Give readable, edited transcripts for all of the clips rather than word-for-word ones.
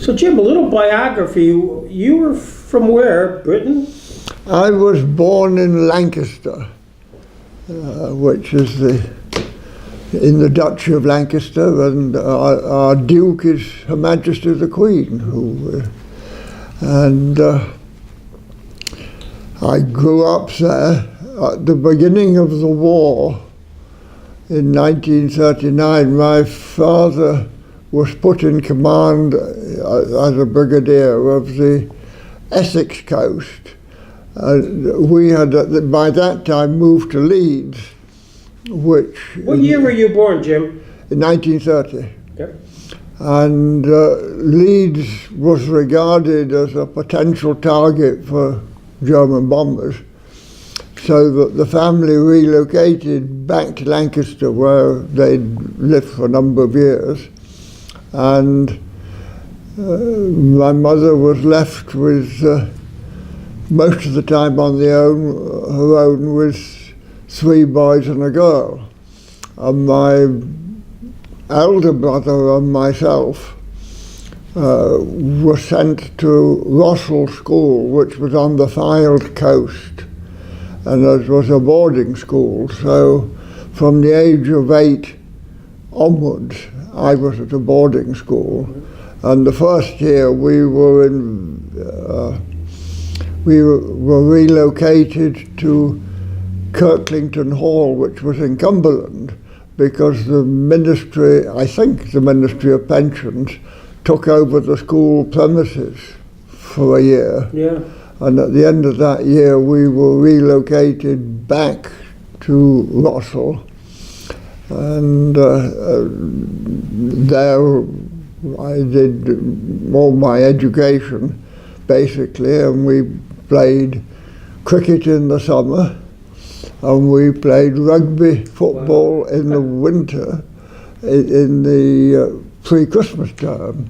So Jim, a little biography. You were from where? Britain? I was born in Lancaster, which is in the Duchy of Lancaster, and our Duke is Her Majesty the Queen, and I grew up there. At the beginning of the war, in 1939, my father was put in command as a brigadier of the Essex coast. We had, by that time, moved to Leeds, which... What year were you born, Jim? In 1930. Okay. And Leeds was regarded as a potential target for German bombers, so that the family relocated back to Lancaster, where they'd lived for a number of years. And my mother was left with most of the time on her own with 3 boys and a girl. And my elder brother and myself were sent to Rossall School, which was on the Fylde coast, and it was a boarding school. So from the age of 8 onwards, I was at a boarding school. And the first year we were relocated to Kirklington Hall, which was in Cumberland, because the Ministry, I think the Ministry of Pensions, took over the school premises for a year. Yeah. And at the end of that year, we were relocated back to Rossall. And there I did all my education, basically, and we played cricket in the summer, and we played rugby football in the winter, in the pre-Christmas term.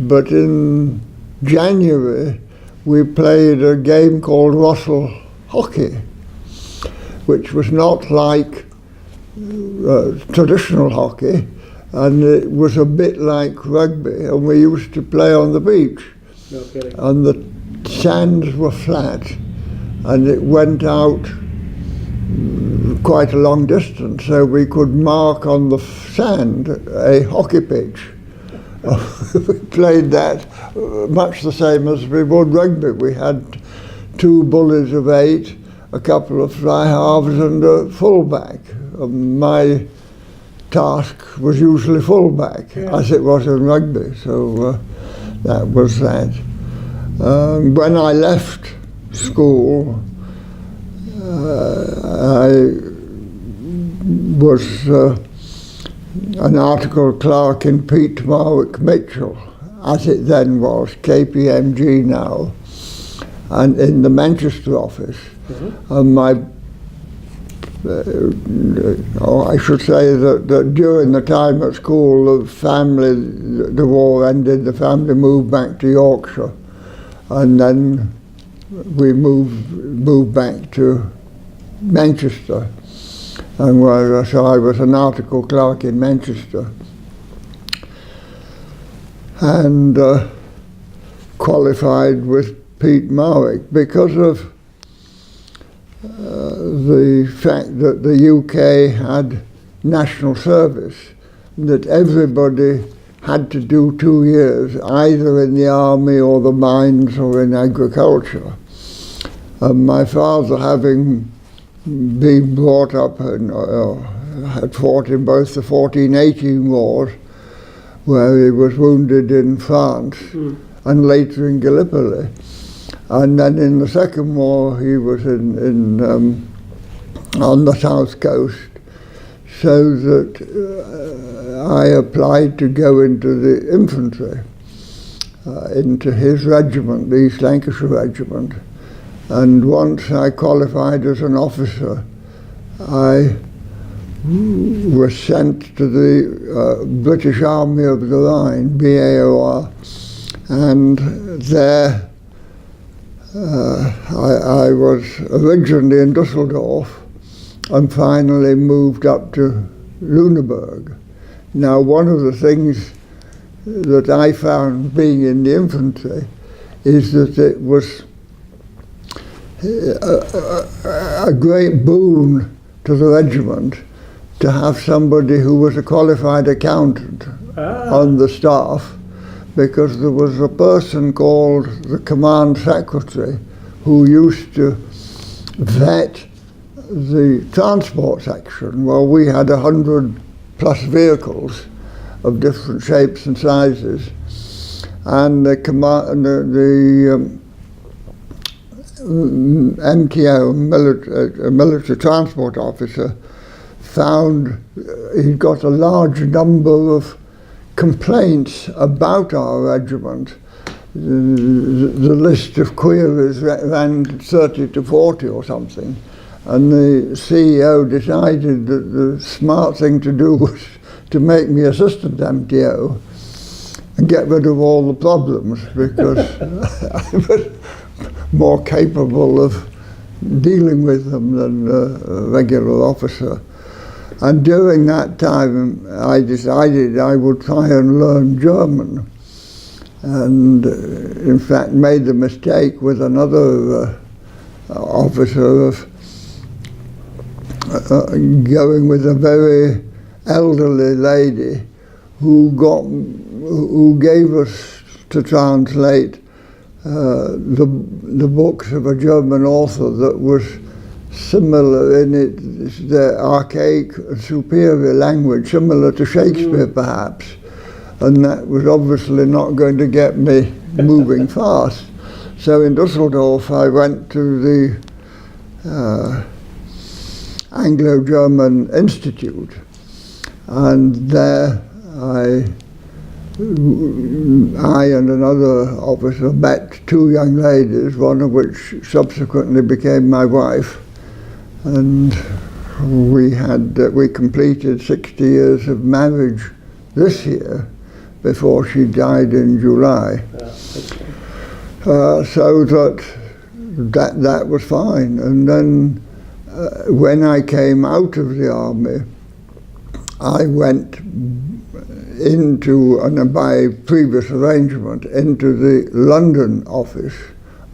But in January, we played a game called Rossall Hockey, which was not like traditional hockey, and it was a bit like rugby, and we used to play on the beach. No kidding. And the sands were flat, and it went out quite a long distance, so we could mark on the sand a hockey pitch. We played that much the same as we would rugby. We had 2 bullies of 8, a couple of fly halves and a fullback. My task was usually fullback, as it was in rugby, so that was that. When I left school, I was an article clerk in Pete Marwick Mitchell, as it then was, KPMG now, and in the Manchester office. And I should say that during the time at school, the war ended, the family moved back to Yorkshire, and then we moved back to Manchester, and so I was an article clerk in Manchester, and qualified with Pete Marwick because of the fact that the UK had national service, that everybody had to do 2 years, either in the army or the mines or in agriculture. And my father, having been brought up and had fought in both the 14-18 wars, where he was wounded in France and later in Gallipoli. And then in the Second War, he was on the south coast, so that I applied to go into the infantry, into his regiment, the East Lancashire Regiment. And once I qualified as an officer, I was sent to the British Army of the Rhine, BAOR, and there I was originally in Dusseldorf and finally moved up to Lüneburg. Now, one of the things that I found being in the infantry is that it was a great boon to the regiment to have somebody who was a qualified accountant on the staff, because there was a person called the command secretary who used to vet the transport section. Well, we had 100 plus vehicles of different shapes and sizes, and the MTO, military transport officer, found he'd got a large number of complaints about our regiment. The list of queries ran 30 to 40 or something, and the CEO decided that the smart thing to do was to make me assistant MTO and get rid of all the problems, because I was more capable of dealing with them than a regular officer. And during that time, I decided I would try and learn German, and in fact made the mistake with another officer of going with a very elderly lady who gave us to translate the books of a German author that was similar in it, the archaic superior language, similar to Shakespeare perhaps, and that was obviously not going to get me moving fast. So in Dusseldorf I went to the Anglo-German Institute, and there I and another officer met two young ladies, one of which subsequently became my wife, and we completed 60 years of marriage this year before she died in July. So that was fine. And then when I came out of the army, I went into, and by previous arrangement, into the London office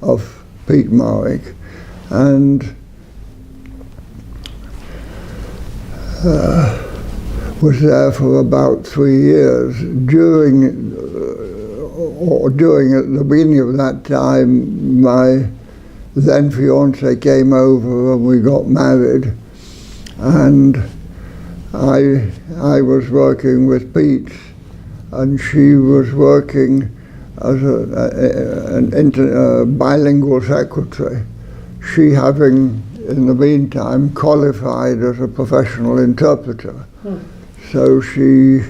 of Pete Marwick, and was there for about 3 years. During at the beginning of that time, my then fiance came over and we got married, and I was working with Pete, and she was working as a bilingual secretary, she having in the meantime qualified as a professional interpreter. So she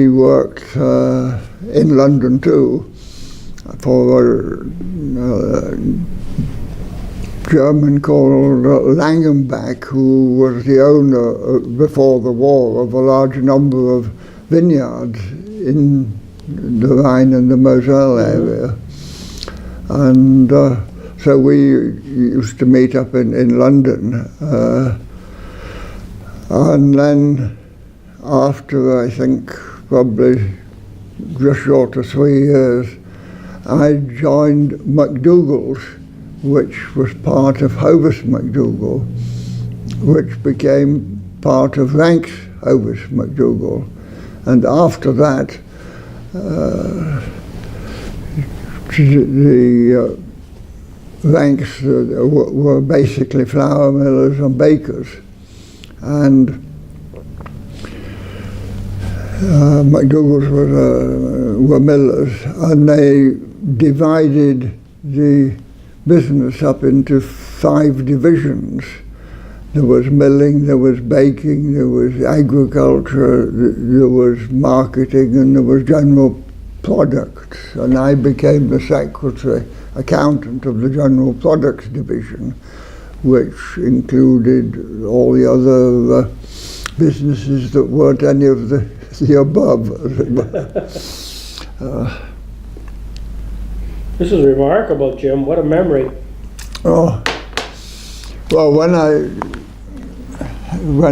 worked in London too for a German called Langenbach, who was the owner before the war of a large number of vineyards in the Rhine and the Moselle area. And so we used to meet up in London. And then after, I think, probably just short of 3 years, I joined McDougall's, which was part of Hovis McDougall, which became part of Ranks Hovis McDougall. And after that, the Ranks were basically flour millers and bakers. And McDougall's were millers, and they divided the business up into 5 divisions. There was milling, there was baking, there was agriculture, there was marketing, and there was general products. And I became the secretary accountant of the general products division, which included all the other businesses that weren't any of the above, as it were. This is remarkable, Jim. What a memory. Oh, well, when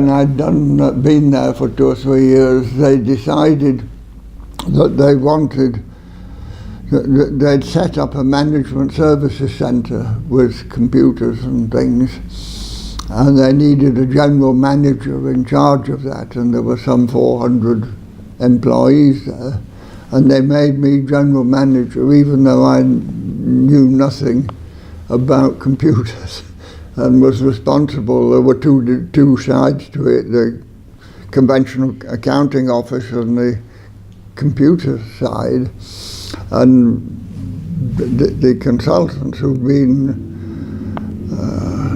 I'd been there for 2 or 3 years, they decided that they wanted, they'd set up a management services centre with computers and things, and they needed a general manager in charge of that, and there were some 400 employees there, and they made me general manager even though I knew nothing about computers and was responsible. There were two sides to it, the conventional accounting office and the computer side, and the consultants who've been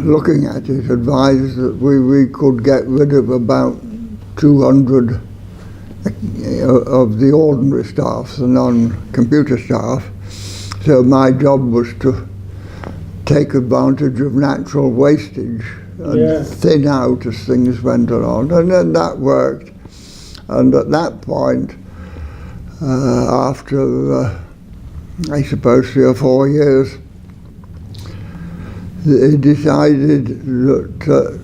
looking at it advised that we could get rid of about 200 of the ordinary staff, the non-computer staff. So my job was to take advantage of natural wastage and thin out as things went along, and then that worked. And at that point, after I suppose 3 or 4 years, they decided that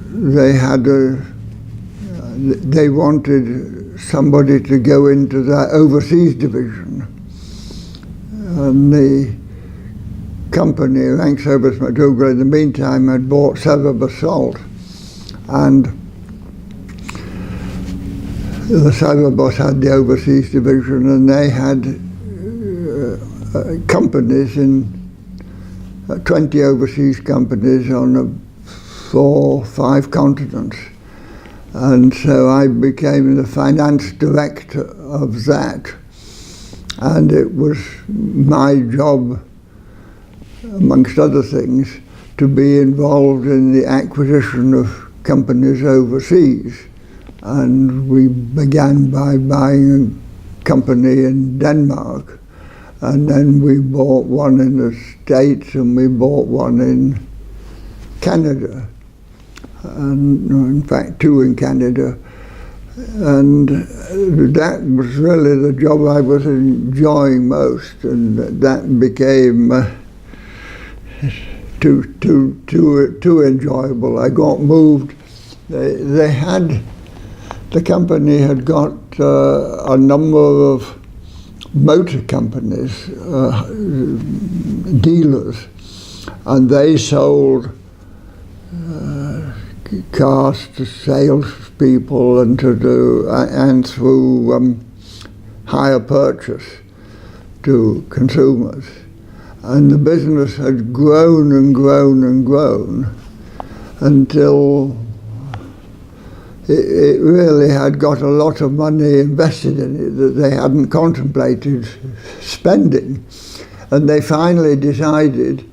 they wanted somebody to go into their overseas division, and the company, Rank Service McDougall, in the meantime had bought Cerebus Salt, and the Cerebus had the overseas division, and they had companies in 20 overseas companies on 4 or 5 continents. And so I became the finance director of that, and it was my job, amongst other things, to be involved in the acquisition of companies overseas. And we began by buying a company in Denmark, and then we bought one in the States, and we bought one in Canada, and in fact 2 in Canada. And that was really the job I was enjoying most, and that became too enjoyable. I got moved. The company had got a number of motor companies, dealers, and they sold cars to salespeople and through hire purchase to consumers. And the business had grown and grown and grown until it really had got a lot of money invested in it that they hadn't contemplated spending. And they finally decided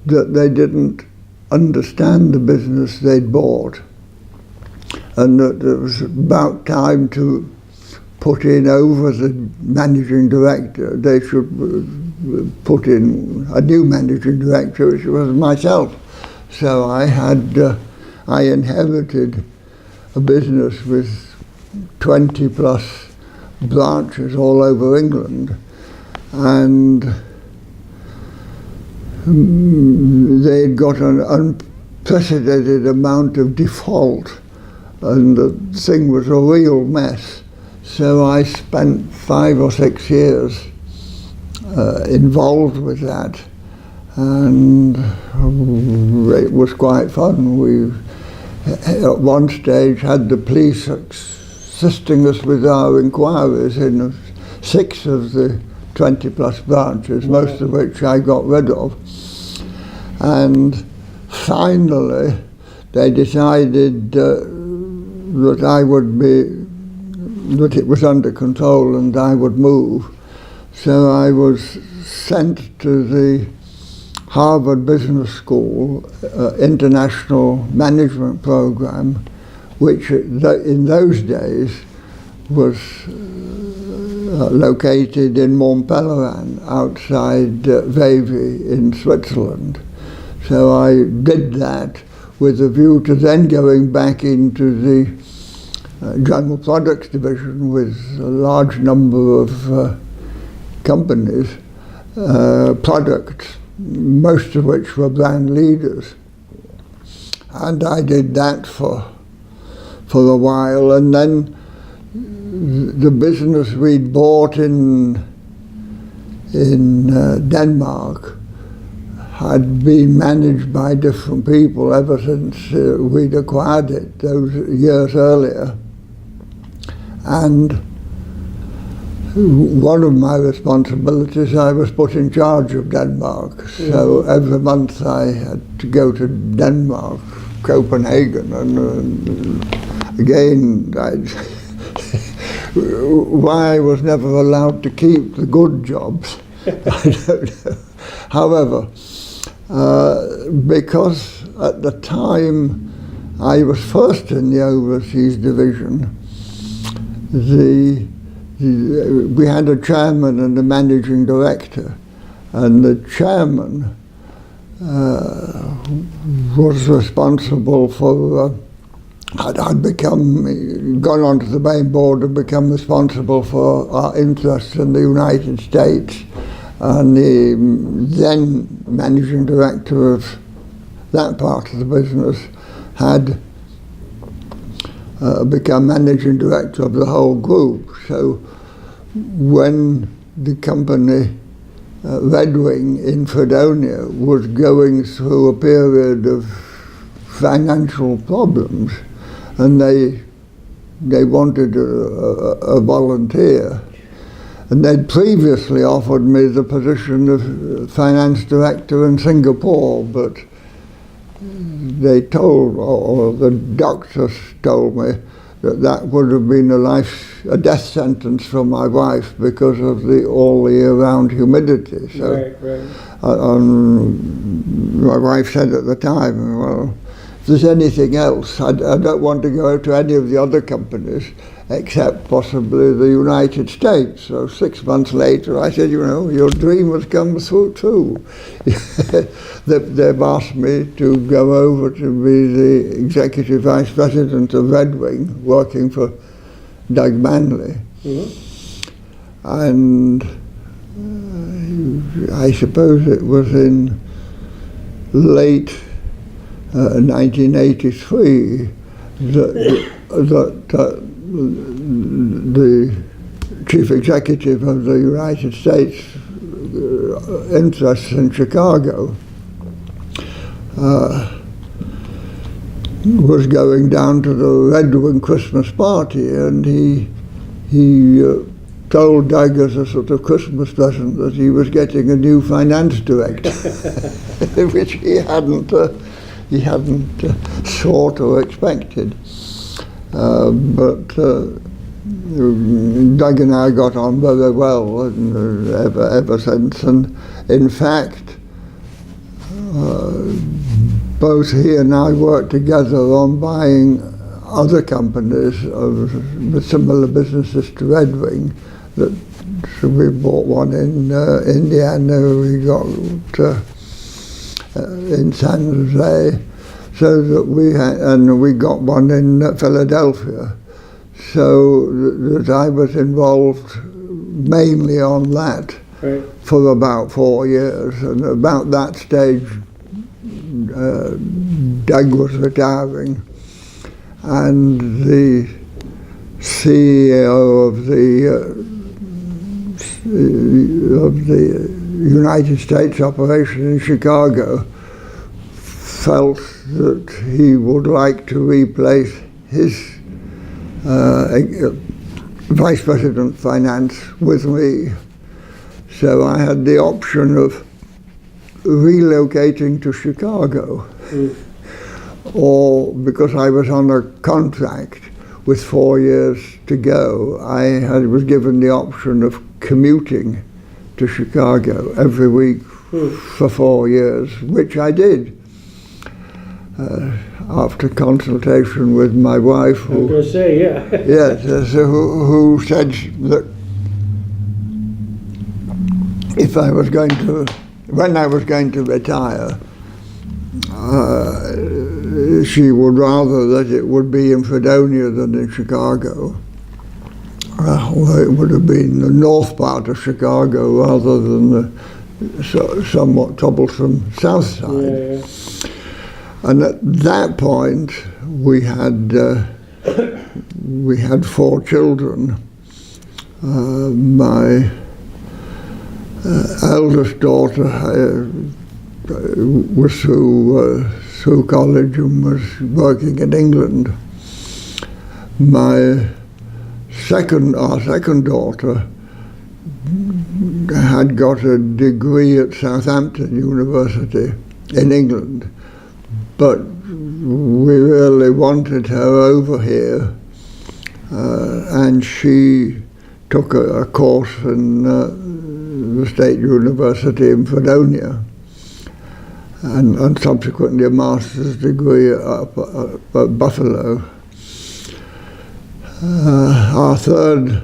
that they didn't understand the business they'd bought, and that it was about time to put in over the managing director. They should put in a new managing director, which was myself. So I inherited a business with 20 plus branches all over England, and they'd got an unprecedented amount of default, and the thing was a real mess. So I spent 5 or 6 years involved with that, and it was quite fun. We at one stage had the police assisting us with our inquiries in 6 of the 20 plus branches, most of which I got rid of. And finally they decided that it was under control and I would move. So I was sent to the Harvard Business School International Management Program, which in those days was located in Montpellier, outside Vevey in Switzerland. So I did that with a view to then going back into the General Products Division with a large number of companies, products, most of which were brand leaders. And I did that for a while, and then the business we'd bought in Denmark had been managed by different people ever since we'd acquired it those years earlier. And one of my responsibilities, I was put in charge of Denmark. So every month I had to go to Denmark, Copenhagen, and again, why I was never allowed to keep the good jobs, I don't know. However, because at the time I was first in the overseas division, we had a chairman and a managing director, and the chairman was responsible for, had gone onto the main board and become responsible for our interests in the United States, and the then managing director of that part of the business had become managing director of the whole group. So when the company Red Wing in Fredonia was going through a period of financial problems, and they wanted a volunteer, and they'd previously offered me the position of finance director in Singapore, but they told, or the doctors told me, that would have been a death sentence for my wife because of all the year-round humidity. So, my wife said at the time, well, if there's anything else, I don't want to go to any of the other companies except possibly the United States. So 6 months later I said, you know, your dream has come true. They've asked me to go over to be the executive vice president of Red Wing, working for Doug Manley. And I suppose it was in late 1983 that the chief executive of the United States interests in Chicago was going down to the Red Wing Christmas party, and he told Doug as a sort of Christmas present that he was getting a new finance director, which he hadn't thought or expected. But Doug and I got on very well ever since, and in fact, both he and I worked together on buying other companies with similar businesses to Red Wing. So we bought one in Indiana, we got in San Jose, so that we got one in Philadelphia. So that I was involved mainly on that for about 4 years, and about that stage Doug was retiring, and the CEO of the United States operation in Chicago felt that he would like to replace his Vice President Finance with me. So I had the option of relocating to Chicago, or because I was on a contract with 4 years to go, I was given the option of commuting to Chicago every week for 4 years, which I did. After consultation with my wife, who said that when I was going to retire, she would rather that it would be in Fredonia than in Chicago. Although it would have been the north part of Chicago rather than the somewhat troublesome south side. And at that point, we had we had 4 children. My eldest daughter was through college and was working in England. Our second daughter had got a degree at Southampton University in England, but we really wanted her over here, and she took a course in the State University in Fredonia, and subsequently a master's degree up at Buffalo. Our third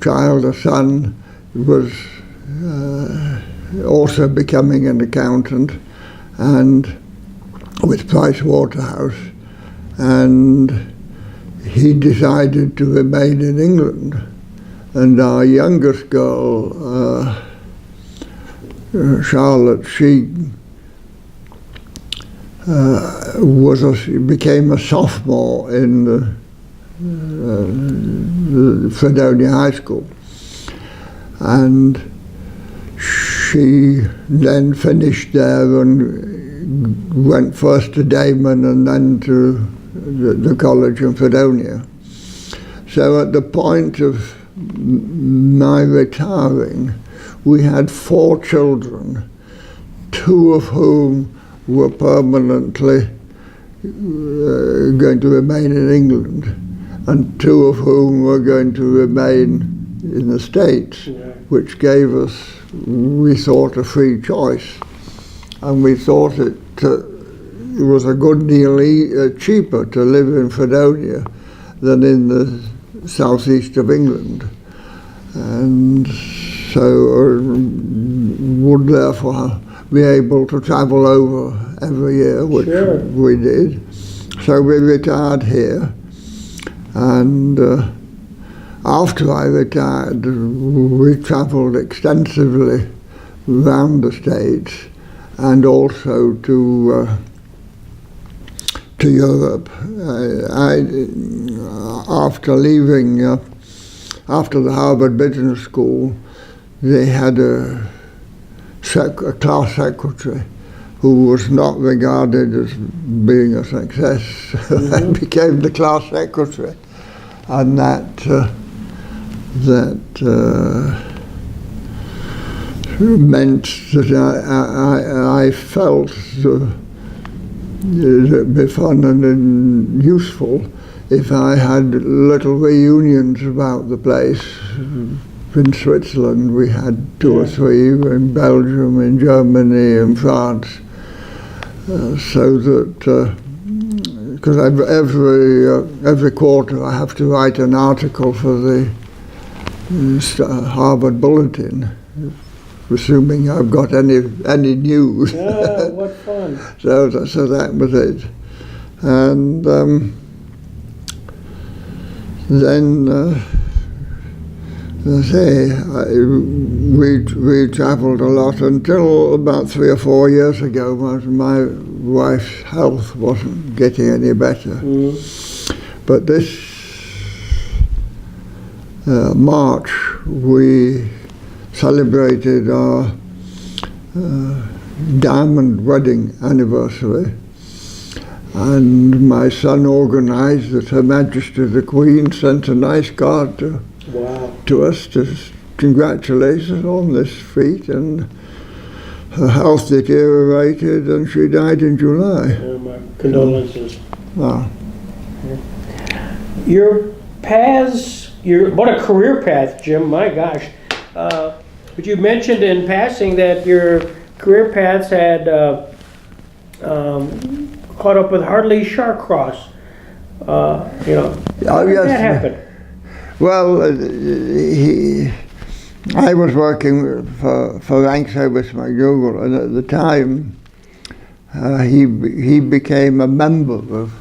child, a son, was also becoming an accountant, and with Price Waterhouse, and he decided to remain in England. And our youngest girl, Charlotte, she became a sophomore in the Fredonia High School, and she then finished there and went first to Damon and then to the college in Fredonia. So at the point of my retiring, we had 4 children, 2 of whom were permanently going to remain in England, and 2 of whom were going to remain in the States, which gave us, we thought, a free choice. And we thought it was a good deal cheaper to live in Fredonia than in the southeast of England, and so would therefore be able to travel over every year, which we did. So we retired here, and after I retired, we travelled extensively around the States and also to Europe. After leaving, after the Harvard Business School, they had a class secretary who was not regarded as being a success. I became the class secretary, and that meant that I felt it'd be fun and useful if I had little reunions about the place. In Switzerland we had 2 or 3, in Belgium, in Germany, in France, so that because every quarter I have to write an article for the Harvard Bulletin, assuming I've got any news. Yeah, what fun. So that was it. And then, as I say, we travelled a lot until about 3 or 4 years ago, when my wife's health wasn't getting any better. But this March, we celebrated our diamond wedding anniversary, and my son organised that Her Majesty the Queen sent a nice card to us to congratulate us on this feat, and her health deteriorated and she died in July. My condolences. Wow. Your paths, what a career path, Jim, my gosh. But you mentioned in passing that your career paths had caught up with Hartley Shawcross. How did that happen? Well, I was working for Rank Service McDougall, and at the time he became a member of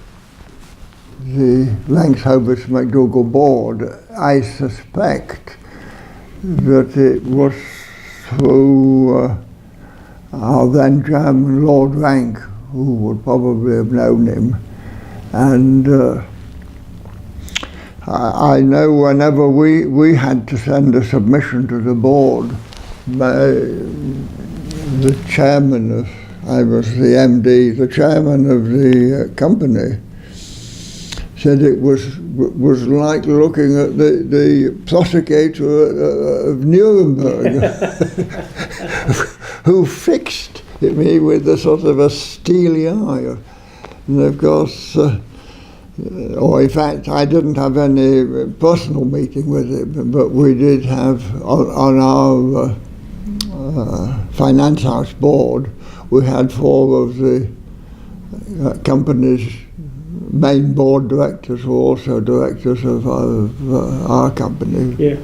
the Rank Service McDougall board. I suspect that it was through our then Chairman, Lord Rank, who would probably have known him, and I know whenever we had to send a submission to the board, the chairman of, I was the MD, the chairman of the company, said it was like looking at the prosecutor of Nuremberg, who fixed me with a sort of a steely eye. And of course, or in fact, I didn't have any personal meeting with him, but we did have on our finance house board, we had 4 of the company's main board directors were also directors of our company. Yeah.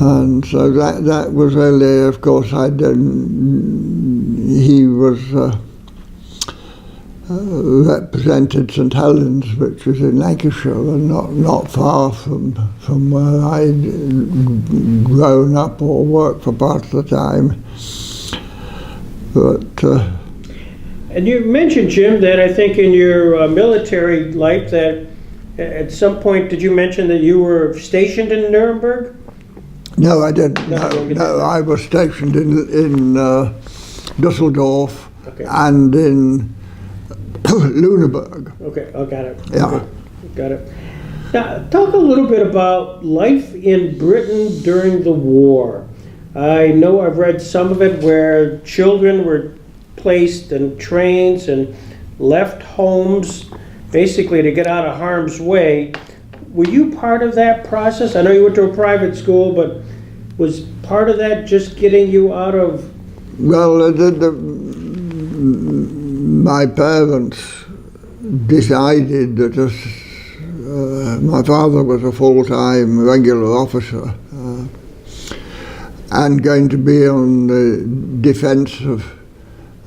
And so that was really, of course, he was represented St Helens, which was in Lancashire, and not far from where I'd grown up or worked for part of the time. But And you mentioned, Jim, that I think in your military life that at some point, did you mention that you were stationed in Nuremberg? no, I didn't. No, No, I was stationed in Dusseldorf Okay. and in Lüneburg. Okay, I got it. Yeah. Okay, got it. Now, talk a little bit about life in Britain during the war. I know I've read some of it where children were placed in trains and left homes basically to get out of harm's way. Were you part of that process? I know you went to a private school, but was part of that just getting you out of... Well, my parents decided that my father was a full-time regular officer and going to be on the defence of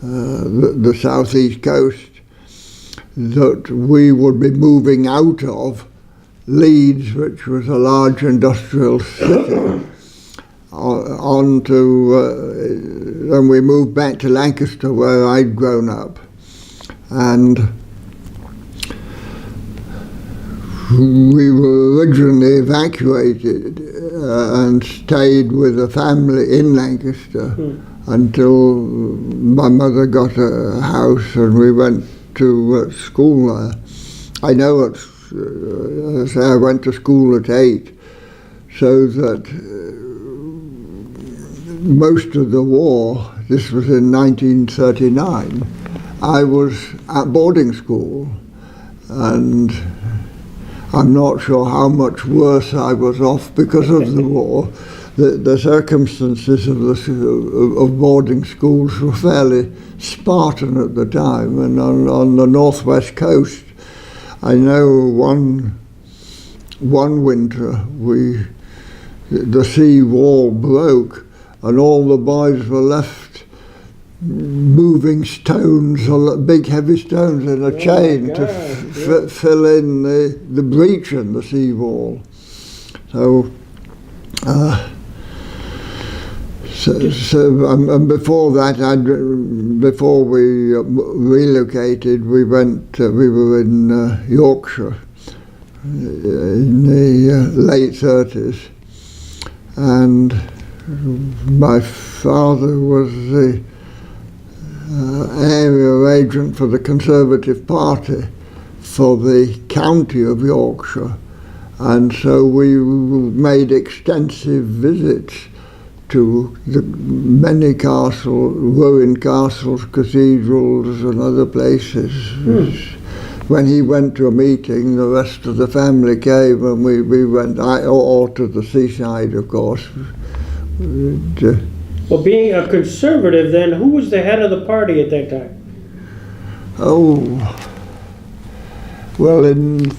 the southeast coast, that we would be moving out of Leeds, which was a large industrial city, and we moved back to Lancaster, where I'd grown up. And we were originally evacuated and stayed with a family in Lancaster until my mother got a house and we went to school there. I know I went to school at 8, so that most of the war, this was in 1939, I was at boarding school, and I'm not sure how much worse I was off because of the war. The circumstances of boarding schools were fairly Spartan at the time, and on the northwest coast, I know one winter the sea wall broke, and all the boys were left moving stones, big heavy stones in a chain to fill in the breach in the sea wall. So and before that, before we relocated, we were in Yorkshire in the late 30s, and my father was the area agent for the Conservative Party for the county of Yorkshire, and so we made extensive visits to the many ruined castles, cathedrals and other places. When he went to a meeting, the rest of the family came, and we went, or to the seaside, of course. Well, being a conservative then, who was the head of the party at that time? Well, in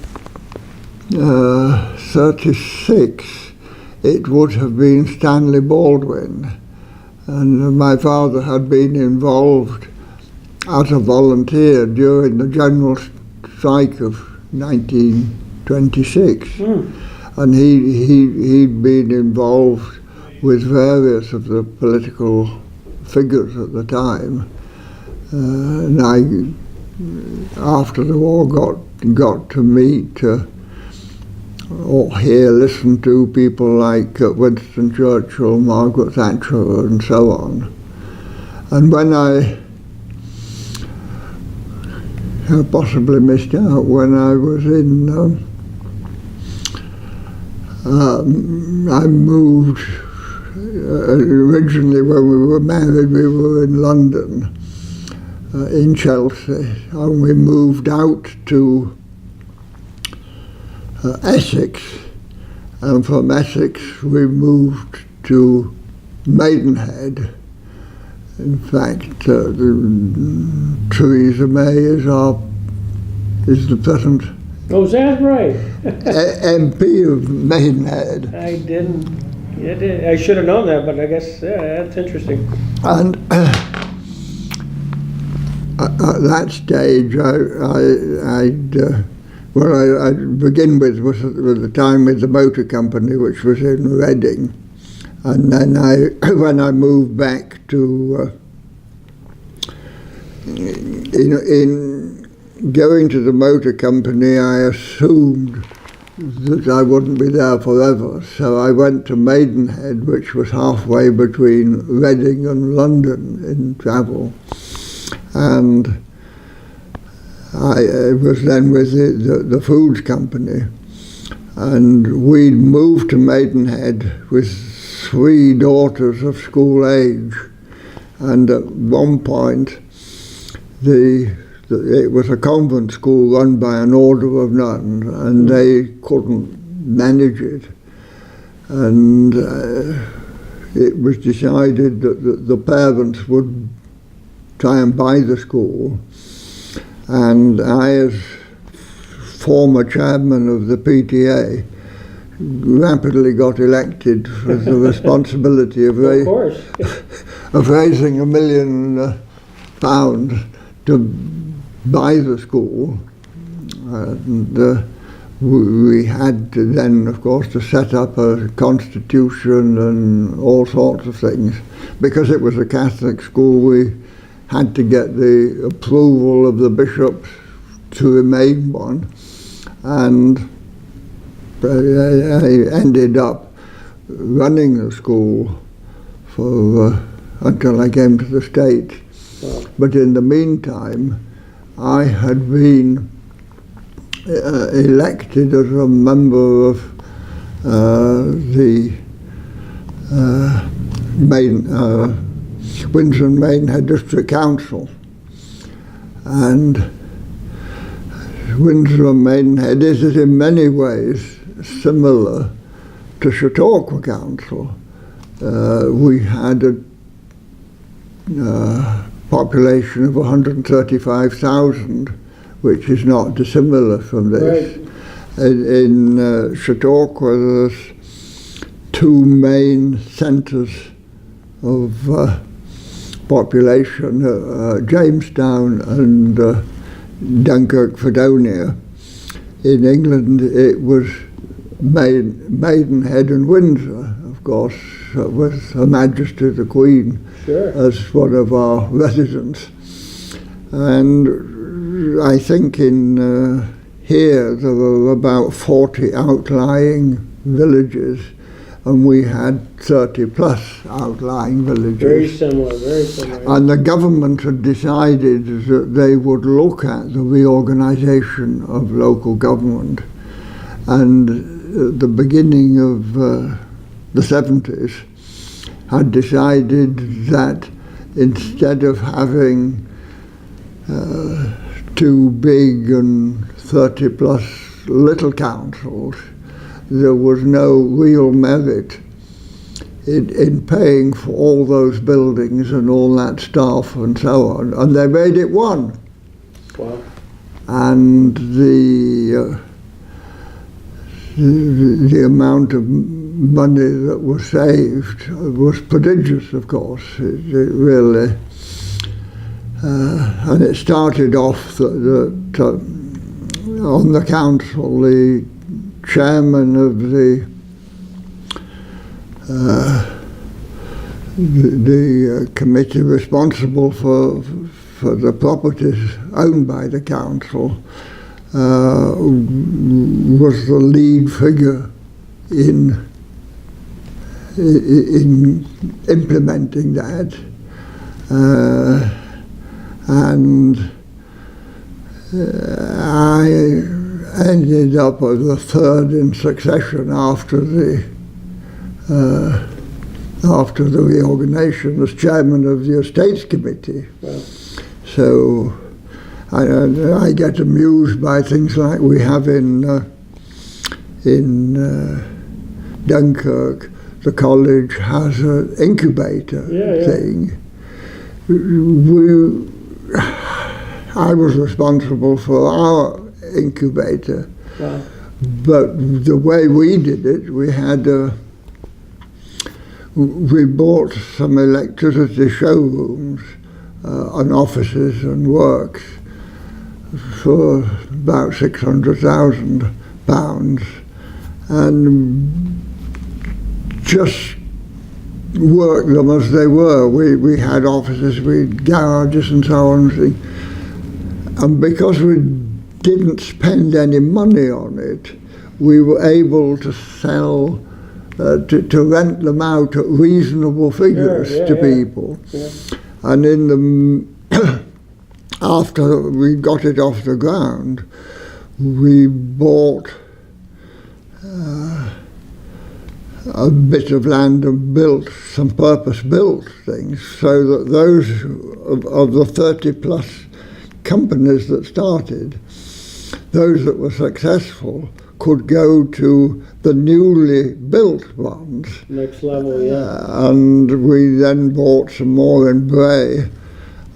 36, it would have been Stanley Baldwin, and my father had been involved as a volunteer during the general strike of 1926, and he'd been involved with various of the political figures at the time, and I, after the war, got to meet or hear, listen to people like Winston Churchill, Margaret Thatcher, and so on. And when I possibly missed out when I was in, I moved, originally when we were married we were in London, in Chelsea, and we moved out to Essex, and from Essex we moved to Maidenhead. In fact, Theresa May is the present Oh, is that right? MP of Maidenhead. I didn't. I should have known that, but I guess that's interesting. And at that stage, I'd begin with was the time with the motor company, which was in Reading. And then when I moved back to, in going to the motor company, I assumed that I wouldn't be there forever. So I went to Maidenhead, which was halfway between Reading and London in travel. And I was then with the foods company. And we'd moved to Maidenhead with 3 daughters of school age, and at one point it was a convent school run by an order of nuns, and they couldn't manage it, and it was decided that the parents would try and buy the school, and I, as former chairman of the PTA, rapidly got elected with the responsibility of raising £1 million to buy the school. And we had to then, of course, to set up a constitution and all sorts of things. Because it was a Catholic school, we had to get the approval of the bishops to remain one. And I ended up running the school for until I came to the States. But in the meantime, I had been elected as a member of the Windsor and Maidenhead District Council. And Windsor and Maidenhead is in many ways similar to Chautauqua Council. We had a population of 135,000, which is not dissimilar from this. Right. In Chautauqua, there's 2 main centres of population, Jamestown and Dunkirk, Fredonia. In England, it was Maidenhead and Windsor, of course, with Her Majesty the Queen as one of our residents. And I think in here there were about 40 outlying villages, and we had 30 plus outlying villages. Very similar, very similar. And the government had decided that they would look at the reorganisation of local government. And at the beginning of the 70s, had decided that instead of having 2 big and 30 plus little councils, there was no real merit in paying for all those buildings and all that staff and so on, and they made it one. Wow. And the amount of money that was saved was prodigious, of course. It really, and it started off that on the council, the chairman of the committee responsible for the properties owned by the council was the lead figure in implementing that, and I ended up as the third in succession after the reorganization as chairman of the Estates Committee. Wow. So I get amused by things like we have in Dunkirk. The college has an incubator thing. I was responsible for our incubator, Wow. but the way we did it, we bought some electricity showrooms and offices and works for about £600,000, and just worked them as they were. We had offices, we had garages and so on. And because we didn't spend any money on it, we were able to sell, to rent them out at reasonable figures to people. Yeah. And in the after we got it off the ground, we bought a bit of land and built some purpose-built things, so that those of the 30 plus companies that started, those that were successful could go to the newly built ones. Next level, yeah. And we then bought some more in Bray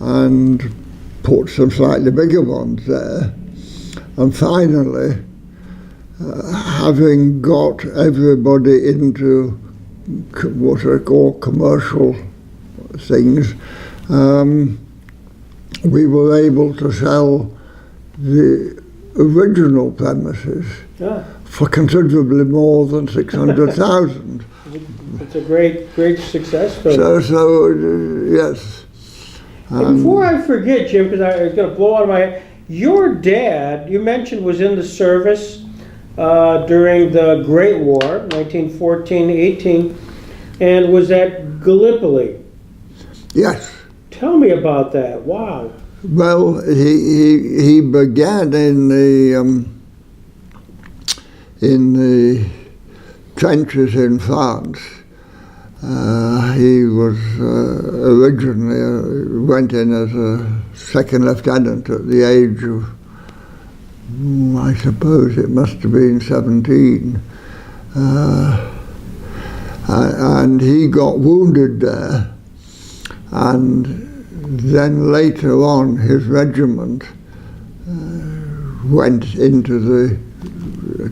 and put some slightly bigger ones there. And finally, having got everybody into what I call commercial things, we were able to sell the original premises for considerably more than 600,000. It's a great success story. So yes. And before I forget, Jim, because it's going to blow out of my head, your dad, you mentioned, was in the service during the Great War, 1914-18, and was at Gallipoli. Yes. Tell me about that. Wow. Well, he began in the trenches in France. He was originally went in as a second lieutenant at the age of, I suppose it must have been 17, and he got wounded there, and then later on his regiment went into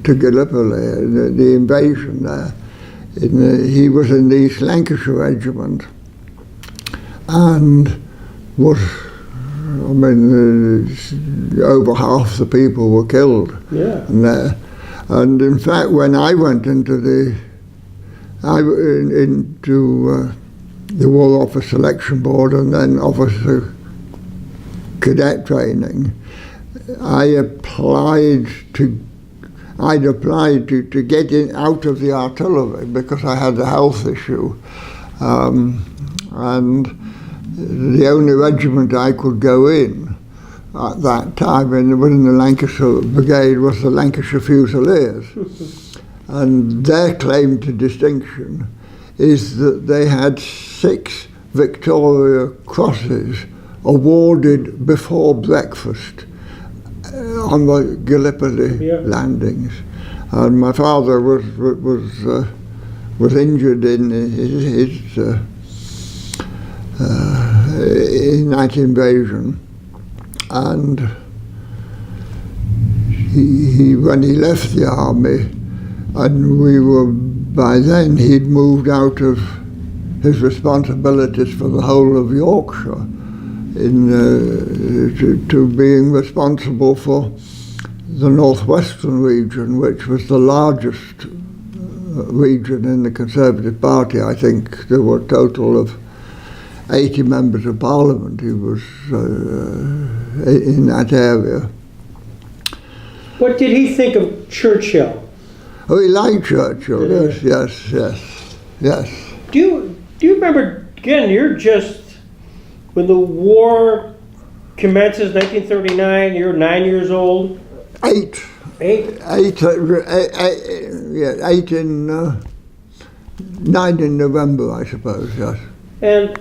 to Gallipoli, the invasion there. He was in the East Lancashire Regiment, and was, over half the people were killed there. And in fact, when I went into the War Officer Selection Board and then Officer Cadet Training, I'd applied to get in out of the artillery because I had a health issue, and the only regiment I could go in at that time within the Lancashire Brigade was the Lancashire Fusiliers. And their claim to distinction is that they had 6 Victoria Crosses awarded before breakfast on the Gallipoli landings. And my father was injured in that invasion, and when he left the army, and by then he'd moved out of his responsibilities for the whole of Yorkshire to being responsible for the northwestern region, which was the largest region in the Conservative Party. I think there were a total of 80 members of Parliament. He was in that area. What did he think of Churchill? Oh, he liked Churchill, Did yes. Do you remember, again, you're just, when the war commences, 1939, you're 9 years old? Eight. Eight? Eight in, 9 in November, I suppose, yes. And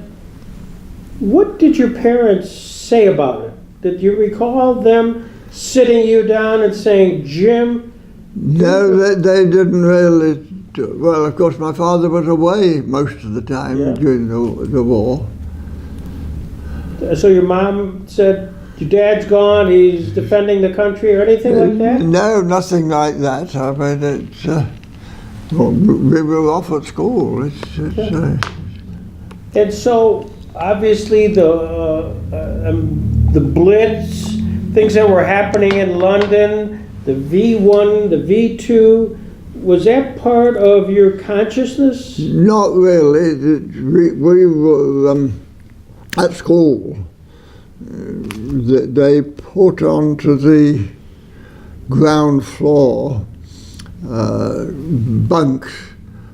what did your parents say about it? Did you recall them sitting you down and saying, Jim? No, they didn't really. Well, of course, my father was away most of the time during the war. So your mom said, your dad's gone, he's defending the country, or anything like that? No, nothing like that. I mean, it's, well, we were off at school. And so, obviously, the Blitz, things that were happening in London, the V1, the V2, was that part of your consciousness? Not really. We were at school. They put onto the ground floor bunks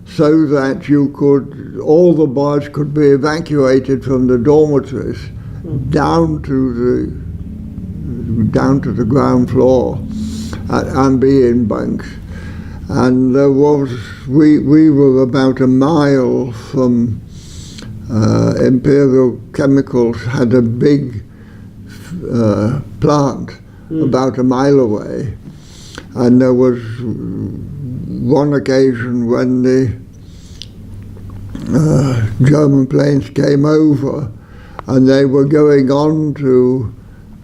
so that all the boys could be evacuated from the dormitories down to the ground floor and be in bunks. And we were about a mile from Imperial Chemicals had a big plant about a mile away, and there was one occasion when the German planes came over and they were going on to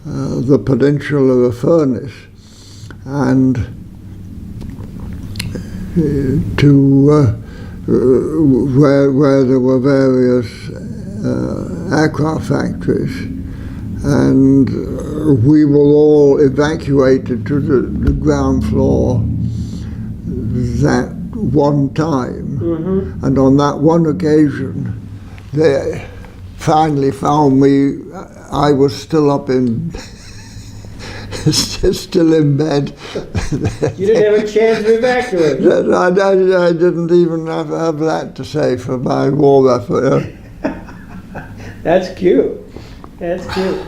the peninsula of Furness and to where there were various aircraft factories, and we were all evacuated to the ground floor that one time. Mm-hmm. And on that one occasion they finally found me. I was still up in still in bed. You didn't have a chance to evacuate. I didn't even have that to say for my war effort. That's cute. That's cute.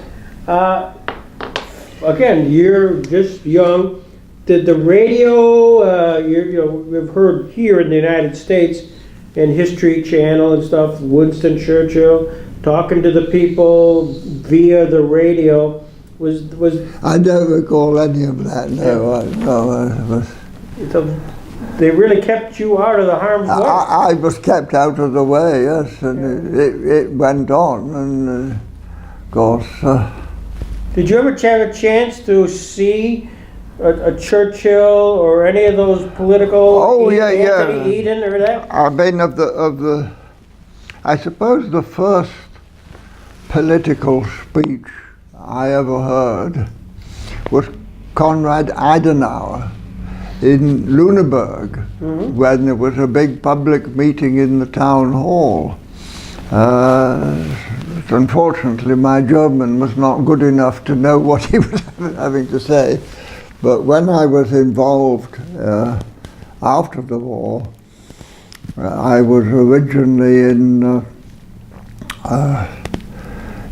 Again, you're just young. Did the radio, we've heard here in the United States, in History Channel and stuff, Winston Churchill talking to the people via the radio. Was I don't recall any of that. No. So they really kept you out of the harm's way. I was kept out of the way, yes, and it went on, and of course. Did you ever have a chance to see a Churchill or any of those political? Oh, Anthony Eden or that? I mean, of the, I suppose the first political speech I ever heard was Konrad Adenauer in Lüneburg, when there was a big public meeting in the town hall. Unfortunately, my German was not good enough to know what he was having to say, but when I was involved after the war, I was originally in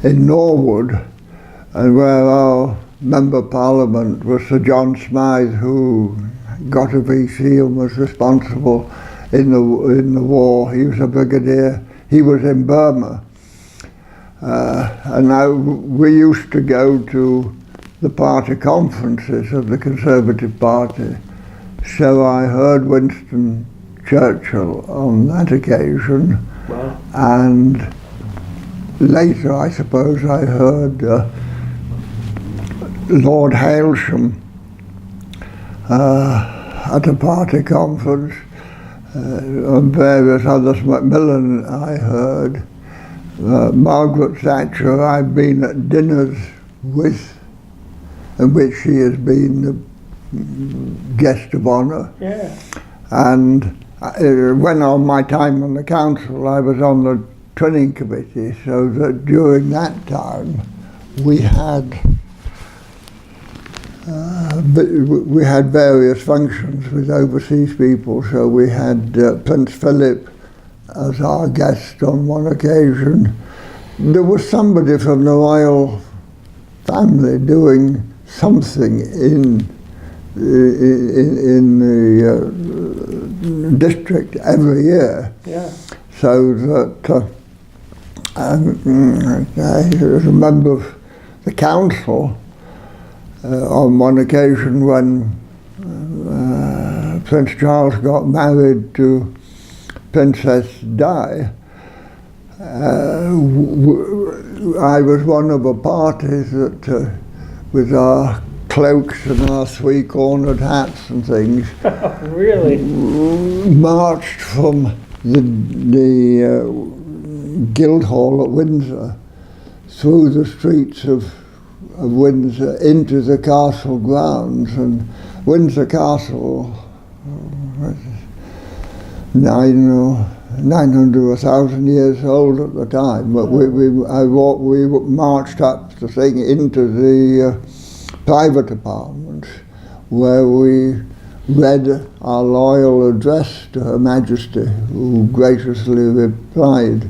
Norwood, and where our Member of Parliament was Sir John Smythe, who got a VC and was responsible in the war. He was a brigadier. He was in Burma. And we used to go to the party conferences of the Conservative Party. So I heard Winston Churchill on that occasion. Wow. And later, I suppose, I heard Lord Hailsham at a party conference, and various others. Macmillan I heard. Margaret Thatcher I've been at dinners with, in which she has been the guest of honour. Yeah. And when on my time on the council, I was on the twinning committee, so that during that time we had But we had various functions with overseas people, so we had Prince Philip as our guest on one occasion. There was somebody from the royal family doing something in the district every year. Yeah. So that I remember the council on one occasion when Prince Charles got married to Princess Di. I was one of the parties that, with our cloaks and our three-cornered hats and things, Really? marched from the Guildhall at Windsor through the streets of Windsor into the castle grounds. And Windsor Castle, 900 or 1,000 years old at the time, but we marched up the thing into the private apartments where we read our loyal address to Her Majesty, who graciously replied,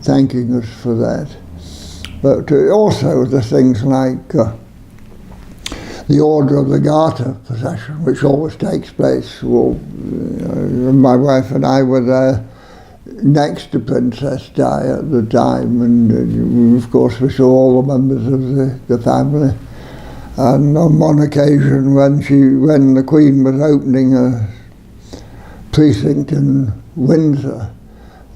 thanking us for that. But also the things like the Order of the Garter procession, which always takes place. Well, my wife and I were there next to Princess Di at the time, and of course we saw all the members of the family. And on one occasion when the Queen was opening a precinct in Windsor,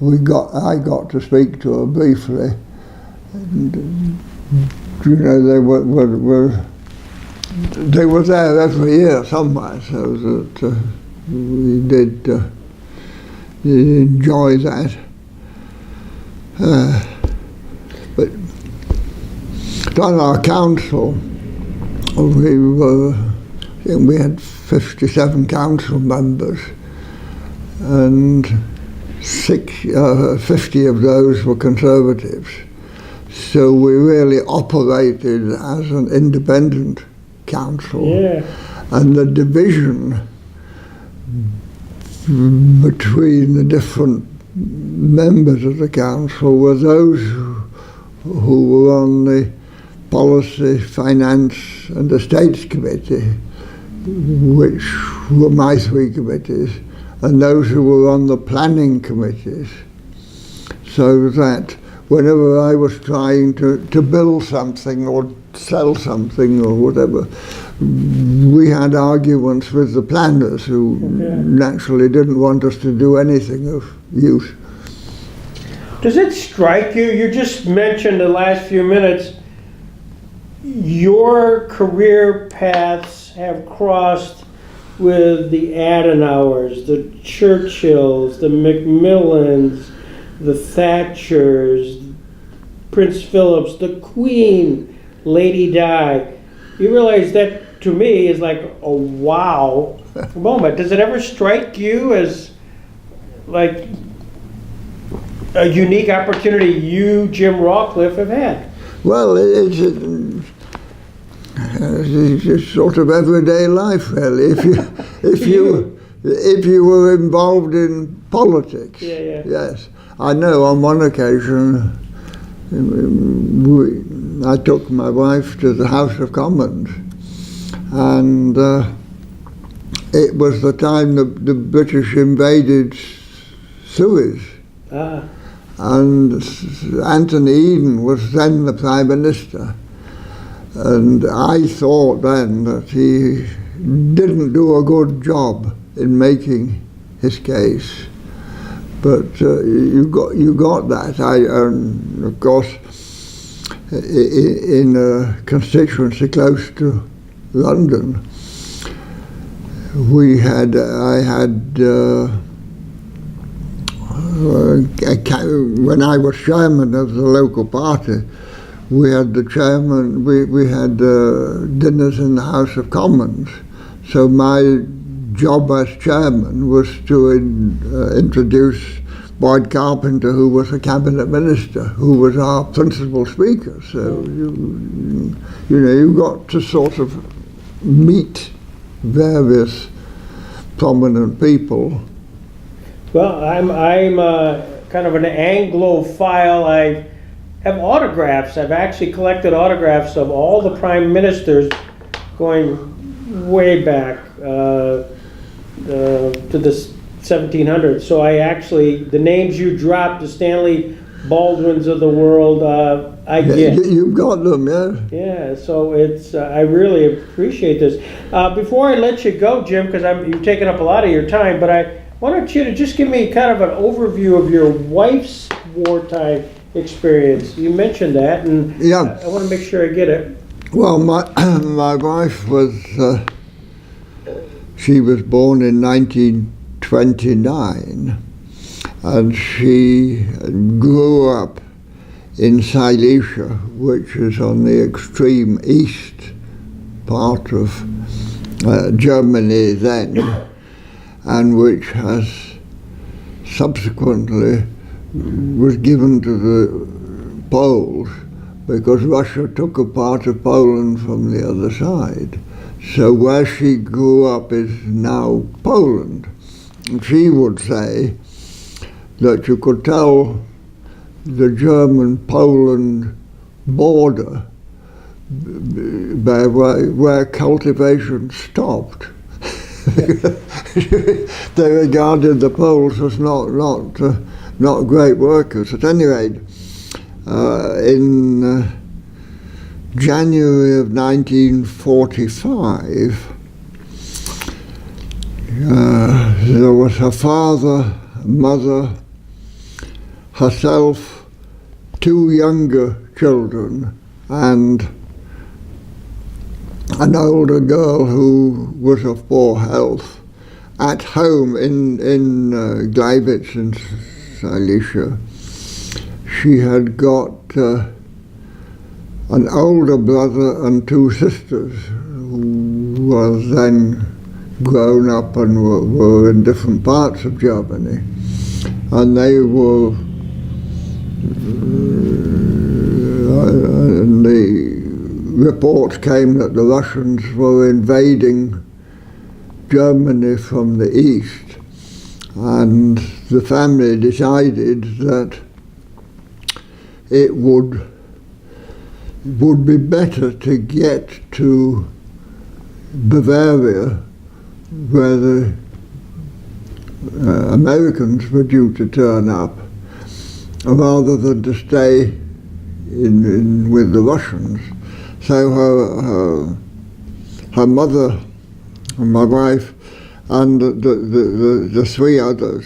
I got to speak to her briefly. And, they were there every year somewhere, so that we did enjoy that. But on our council, we had 57 council members, and 50 of those were Conservatives. So we really operated as an independent council. Yeah. And the division between the different members of the council were those who were on the Policy, Finance and Estates Committee, which were my three committees, and those who were on the planning committees, so that whenever I was trying to build something or sell something or whatever, we had arguments with the planners who naturally didn't want us to do anything of use. Does it strike you, you just mentioned the last few minutes, your career paths have crossed with the Adenauers, the Churchills, the Macmillans, the Thatchers, Prince Phillips, the Queen, Lady Di. You realize that to me is like a wow moment. Does it ever strike you as like a unique opportunity you, Jim Rawcliffe, have had? Well, it's just sort of everyday life, really. If you were involved in politics, yes. I know on one occasion I took my wife to the House of Commons, and it was the time the British invaded Suez. And Anthony Eden was then the Prime Minister. And I thought then that he didn't do a good job in making his case. But you got that. Of course, in a constituency close to London, I had when I was chairman of the local party, we had the chairman. We had dinners in the House of Commons. So my job as chairman was to introduce Boyd Carpenter, who was a cabinet minister, who was our principal speaker. So you got to sort of meet various prominent people. Well, I'm kind of an Anglophile. I have autographs. I've actually collected autographs of all the prime ministers going way back to the 1700s. So I actually, the names you dropped, the Stanley Baldwins of the world, I get. You've got them, yeah? Yeah, so it's, I really appreciate this. Before I let you go, Jim, because you've taken up a lot of your time, but I wanted you to just give me kind of an overview of your wife's wartime experience. You mentioned that, and Yeah. I want to make sure I get it. Well, my wife was, she was born in 1929, and she grew up in Silesia, which is on the extreme east part of Germany then, and which has subsequently was given to the Poles because Russia took a part of Poland from the other side. So where she grew up is now Poland. And she would say that you could tell the German-Poland border by where cultivation stopped. They regarded the Poles as not great workers. At any rate, in January of 1945, there was her father, mother, herself, two younger children, and an older girl who was of poor health at home in Gleiwitz in Silesia. She had got an older brother and two sisters who were then grown up and were in different parts of Germany. And they were, and the reports came that the Russians were invading Germany from the east, and the family decided that it would be better to get to Bavaria, where the Americans were due to turn up, rather than to stay with the Russians. So her mother, and my wife, and the three others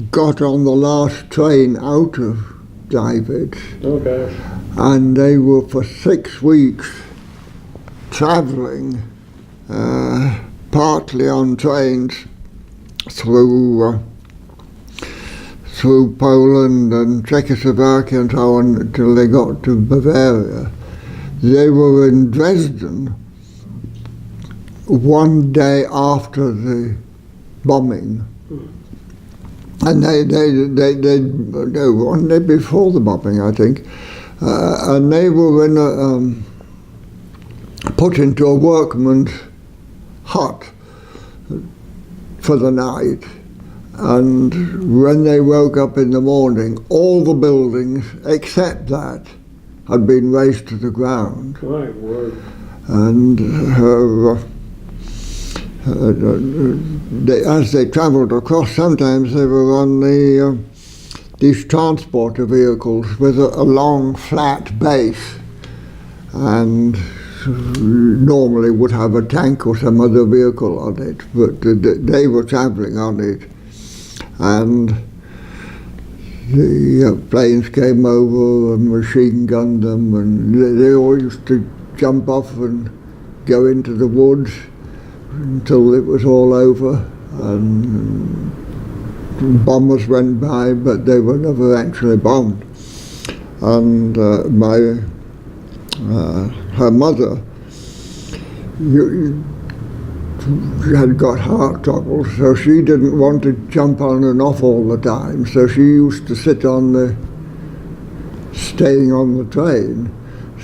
got on the last train out of Gleiwitz. Oh gosh. And they were for 6 weeks traveling, partly on trains through Poland and Czechoslovakia and so on until they got to Bavaria. They were in Dresden one day after the bombing, and they one day before the bombing, I think, and they were in put into a workman's hut for the night. And when they woke up in the morning, all the buildings except that had been razed to the ground. My word. And as they travelled across, sometimes they were on these transporter vehicles with a long flat base, and normally would have a tank or some other vehicle on it, but they were travelling on it. And the planes came over and machine gunned them, and they all used to jump off and go into the woods until it was all over, and bombers went by, but they were never actually bombed. And her mother had got heart trouble, so she didn't want to jump on and off all the time, so she used to sit staying on the train,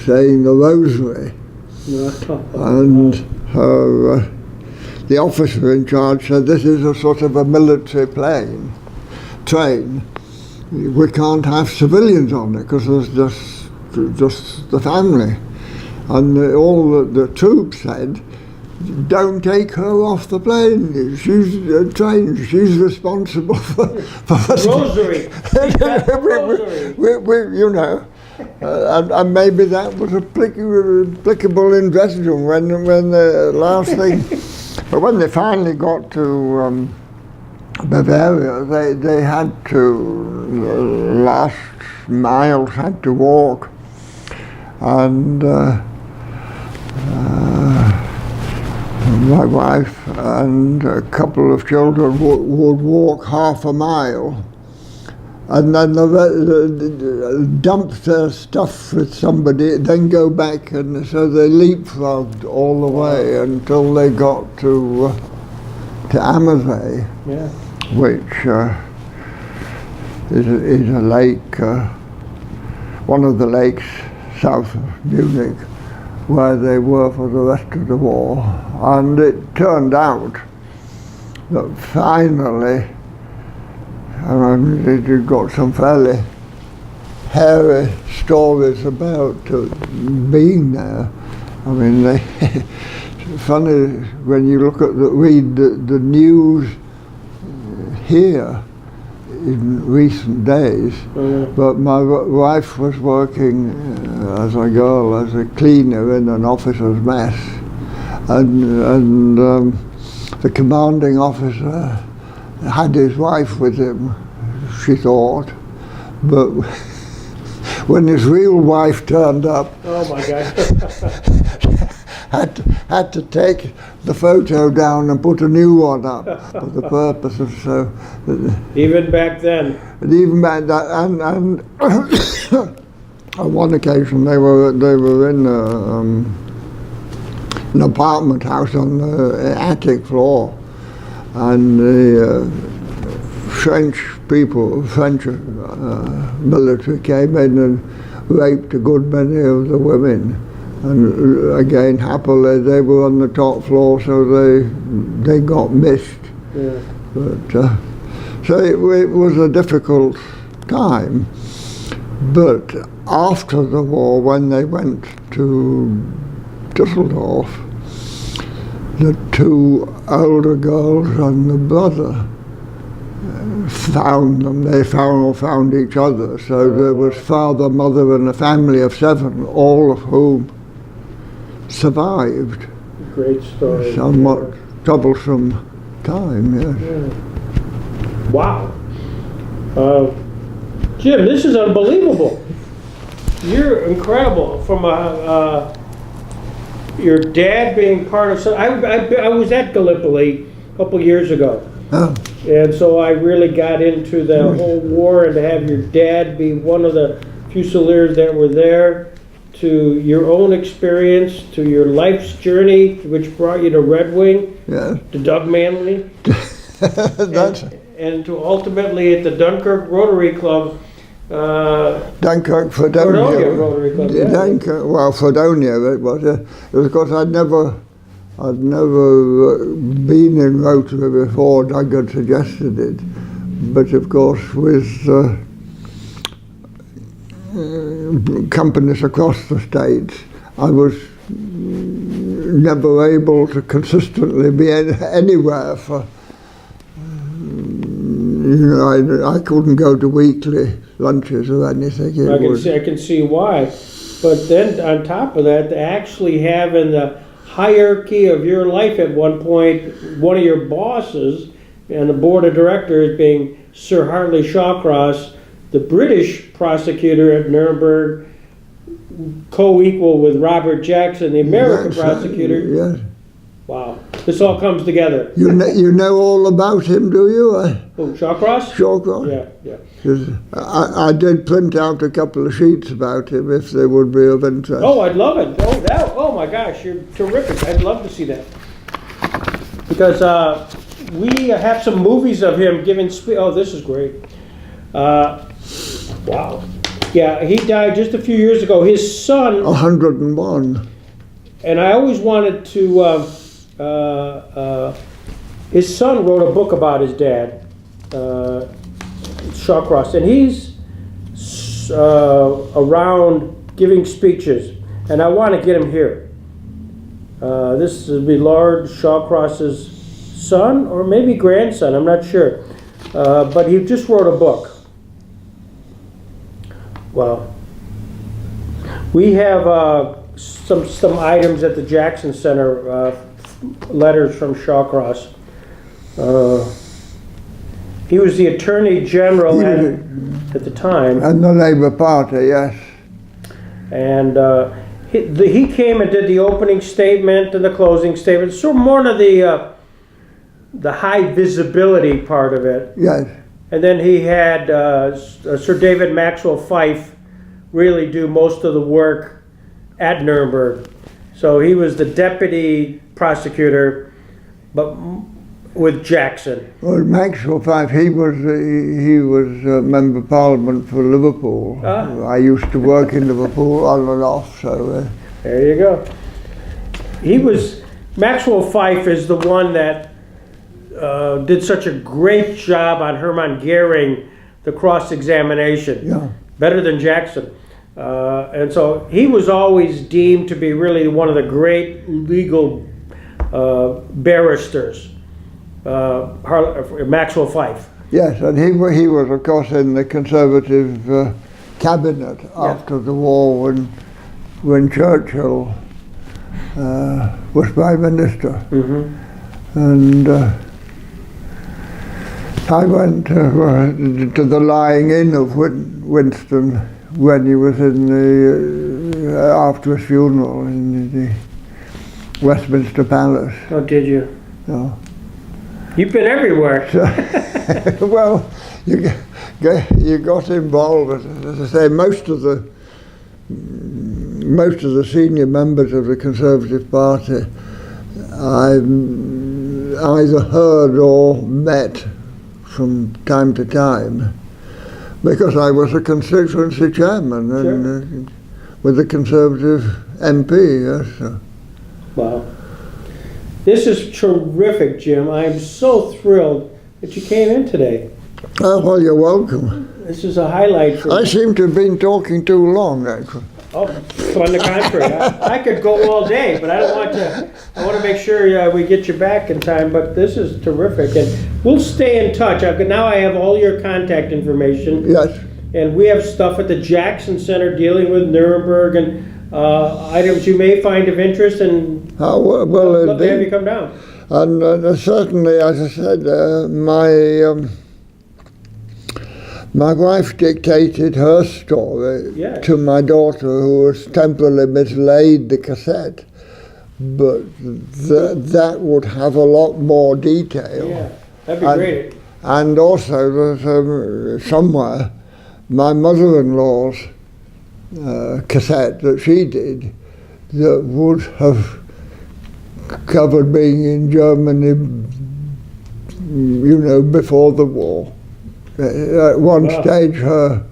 saying the rosary. And So the officer in charge said, this is a sort of a military train. We can't have civilians on it because there's just the family. And all the troops said, don't take her off the plane. She's trained. She's responsible for Rosary. we, you know. And maybe that was applicable in Dresden when the last thing. But when they finally got to Bavaria, they had to, the last miles had to walk. And my wife and a couple of children would walk half a mile, and then dump their stuff with somebody, then go back, and so they leapfrogged all the way until they got to Ammersee, Yeah. which is a lake, one of the lakes south of Munich, where they were for the rest of the war. And it turned out that finally, it got some fairly hairy stories about being there. I mean, it's funny when you read the news here in recent days, but my wife was working as a girl, as a cleaner in an officer's mess, and the commanding officer had his wife with him, she thought, but when his real wife turned up, Oh my God. had to take the photo down and put a new one up for the purpose of so. Even back then. And even back that, and on one occasion they were in an apartment house on the attic floor, and the French military came in and raped a good many of the women. And again, happily, they were on the top floor, so they got missed. Yeah. But so it was a difficult time. But after the war, when they went to Düsseldorf, the two older girls and the brother found them. They found each other. So there was father, mother, and a family of 7, all of whom survived. Great story. Somewhat troublesome time, yes. Yeah. Wow. Jim, this is unbelievable. You're incredible. From your dad being part of some. I was at Gallipoli a couple years ago. Oh. And so I really got into the whole war, and to have your dad be one of the Fusiliers that were there, to your own experience, to your life's journey, which brought you to Red Wing, Yeah. to Doug Manley, That's and to ultimately at the Dunkirk Rotary Club. Dunkirk, Fredonia Rotary Club. Yeah, Yeah. Dunkirk, well, Fredonia, it was because I'd never been in Rotary before. Doug had suggested it, but of course with companies across the states, I was never able to consistently be anywhere for. I couldn't go to weekly lunches or anything. I can see why. But then on top of that, to actually have in the hierarchy of your life at one point, one of your bosses and the board of directors being Sir Hartley Shawcross, the British prosecutor at Nuremberg, co-equal with Robert Jackson, the American prosecutor. Yes. Wow. This all comes together. You know all about him, do you? Oh, Shawcross? Shawcross? Yeah. 'Cause I did print out a couple of sheets about him if they would be of interest. Oh, I'd love it. Oh my gosh, you're terrific. I'd love to see that. Because we have some movies of him giving oh, this is great. Wow. Yeah, he died just a few years ago. His son... 101. And I always wanted to his son wrote a book about his dad, Shawcross, and he's around giving speeches, and I want to get him here. This would be Lord Shawcross's son, or maybe grandson, I'm not sure. But he just wrote a book. Well, we have some items at the Jackson Center, letters from Shawcross. He was the Attorney General at the time. And the Labour Party, yes. And he came and did the opening statement and the closing statement. So more of the high visibility part of it. Yes. And then he had Sir David Maxwell Fyfe really do most of the work at Nuremberg. So he was the deputy prosecutor, but with Jackson. Well, Maxwell Fyfe, he was Member of Parliament for Liverpool. I used to work in Liverpool on and off, so... There you go. Maxwell Fyfe is the one that did such a great job on Hermann Goering, the cross-examination. Yeah. Better than Jackson. And so he was always deemed to be really one of the great legal barristers, Maxwell Fyfe. Yes, and he was, of course, in the Conservative cabinet after the war when Churchill was Prime Minister. Mm-hmm. And I went to the lying in of Winston when he was in after his funeral in the Westminster Palace. Oh, did you? No. You've been everywhere. So, well, you got involved. As I say, most of the senior members of the Conservative Party I've either heard or met from time to time, because I was a constituency chairman and with the Conservative MP. Yes. So. Wow. This is terrific, Jim. I am so thrilled that you came in today. Oh, well, you're welcome. This is a highlight for me. I seem to have been talking too long, actually. Oh, on the contrary, I could go all day, but I don't want to. I want to make sure we get you back in time. But this is terrific, and we'll stay in touch. Now I have all your contact information. Yes. And we have stuff at the Jackson Center dealing with Nuremberg and items you may find of interest, and well, love to have you come down. And certainly, as I said, my wife dictated her story to my daughter, who was temporarily mislaid the cassette, but that would have a lot more detail. Yeah, that'd be great. And also, there's somewhere my mother-in-law's cassette that she did that would have covered being in Germany, before the war. At one stage, her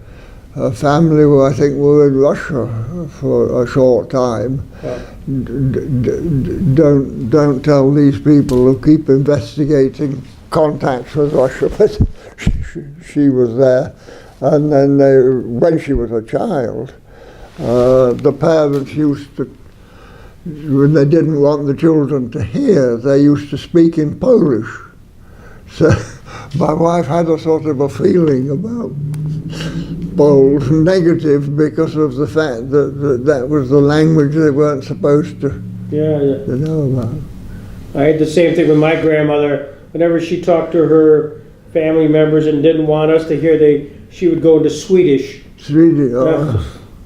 family were, I think, were in Russia for a short time. Don't tell these people who keep investigating contacts with Russia, but she was there. And then when she was a child, the parents used to, when they didn't want the children to hear, they used to speak in Polish. So my wife had a sort of a feeling about Poles, negative, because of the fact that was the language they weren't supposed to know about. I had the same thing with my grandmother. Whenever she talked to her family members and didn't want us to hear, she would go into Swedish. Swedish,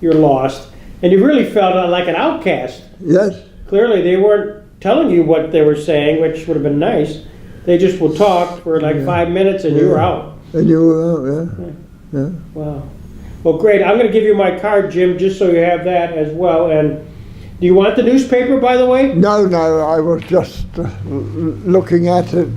You're lost. And you really felt like an outcast. Yes. Clearly they weren't telling you what they were saying, which would have been nice. They just would talk for like 5 minutes and you were out. And you were out, yeah. Wow. Well, great. I'm going to give you my card, Jim, just so you have that as well. And do you want the newspaper, by the way? No, I was just looking at it.